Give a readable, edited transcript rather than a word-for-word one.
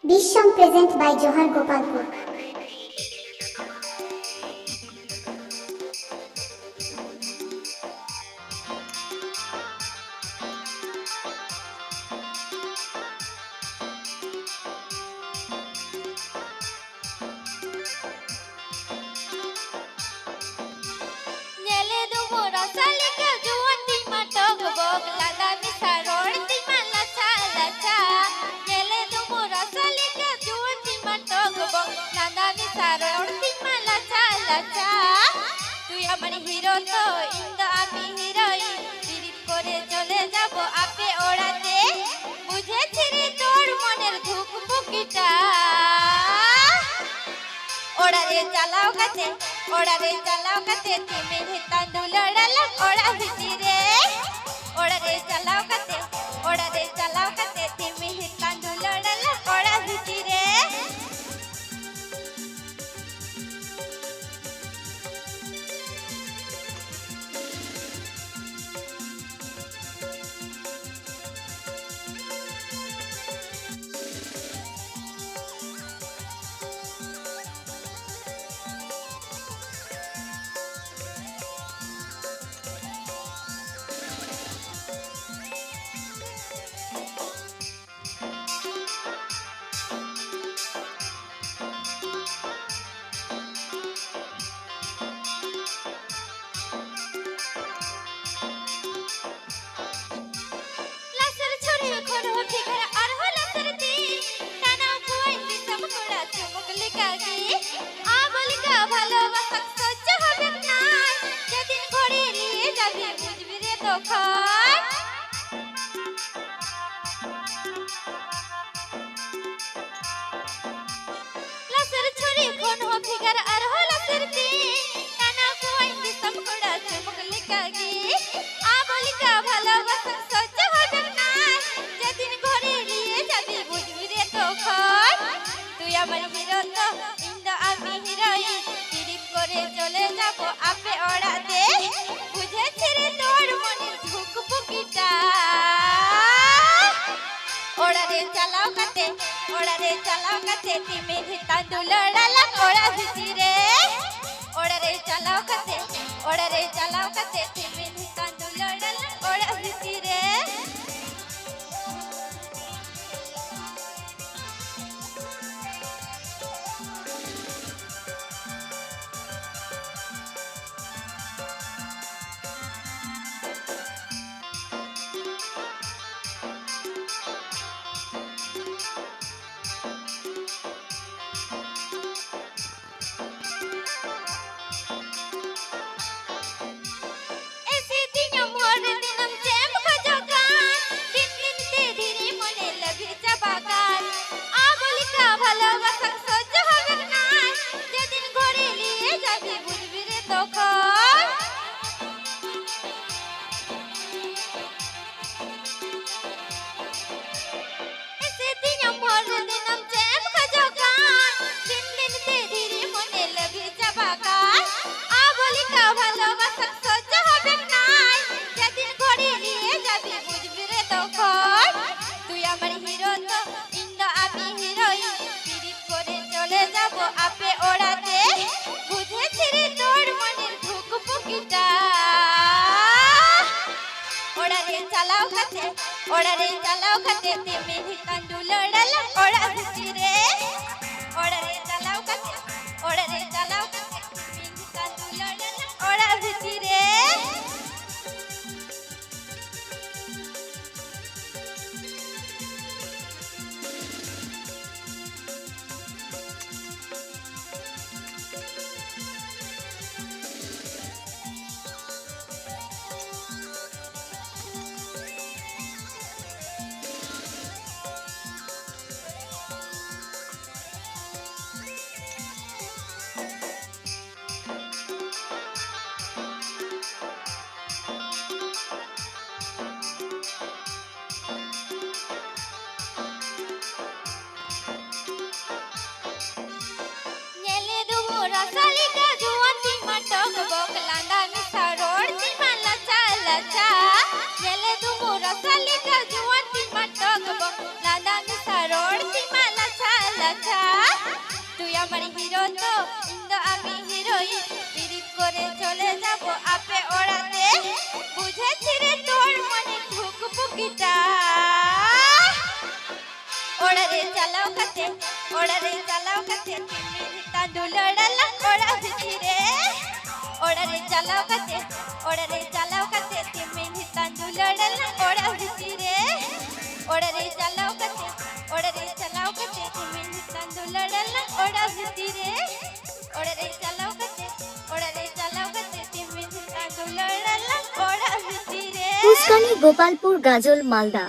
Bisham present by Johar Gopalpur. তুই আমার hero তো ইন্দ আমি হিরোইন পিরিত করে চলে যাব আপে ওড়াতে বুঝেছি রে তোর মনের ধুকপুকিটা ওড়ারে চালাও কাছে তিমি হিতান্দুল ওড়ালাম ওড়া ভিতরে ওড়ারে চালাও কাছে তিমি হিতান্দুল ওড়ালাম ওড়া ভিতরে আমার হিরো তো ইন্দ আমি হিরোইন পিরিত করে চলে যাব আপে ওড়াতে বুঝেছি রে তোর মনের ধুকপুকিটা ওড়ারে চালাও কাছে তিমি হিতান্দুল ওড়ালাম ওড়া ভিতরে ওড়ারে চালাও কাছে তিমি হিতান্দুল ওড়ালাম ওড়া ভিতরে আপে ওড়াতে বুঝেছি রে তোর মনের ধুকপুকিটা ওড়ারে চালাও কাছে তিমি হিতান্দুল ওড়ালাম ওড়া ভিতরে ওড়ারে চালাও কাছে তিমি হিতান্দুল ওড়ালাম ওড়া ভিতরে Rasa lika juan ti matok bok landa mi saror ti malasa তো কিন্তু আমি হিরোইন পিরিত করে চলে যাব আপে ওড়াতে বুঝেছি রে তোর মনে ধুকপুকিটা ওড়ারে চালাও কাতে তিমি তান্দুল লড়ালা ওড়া ভিতরে ওড়ারে চালাও কাতে তিমি তান্দুল লড়ালা ওড়া ভিতরে ওড়ারে চালাও কাতে তিমি তান্দুল লড়ালা ওড়া ভিতরে ওড়ারে চালাও কাতে তিমি তান্দুল লড়ালা ওড়া ভিতরে পুষ্কানি, গোপালপুর, গাজল, মালদা।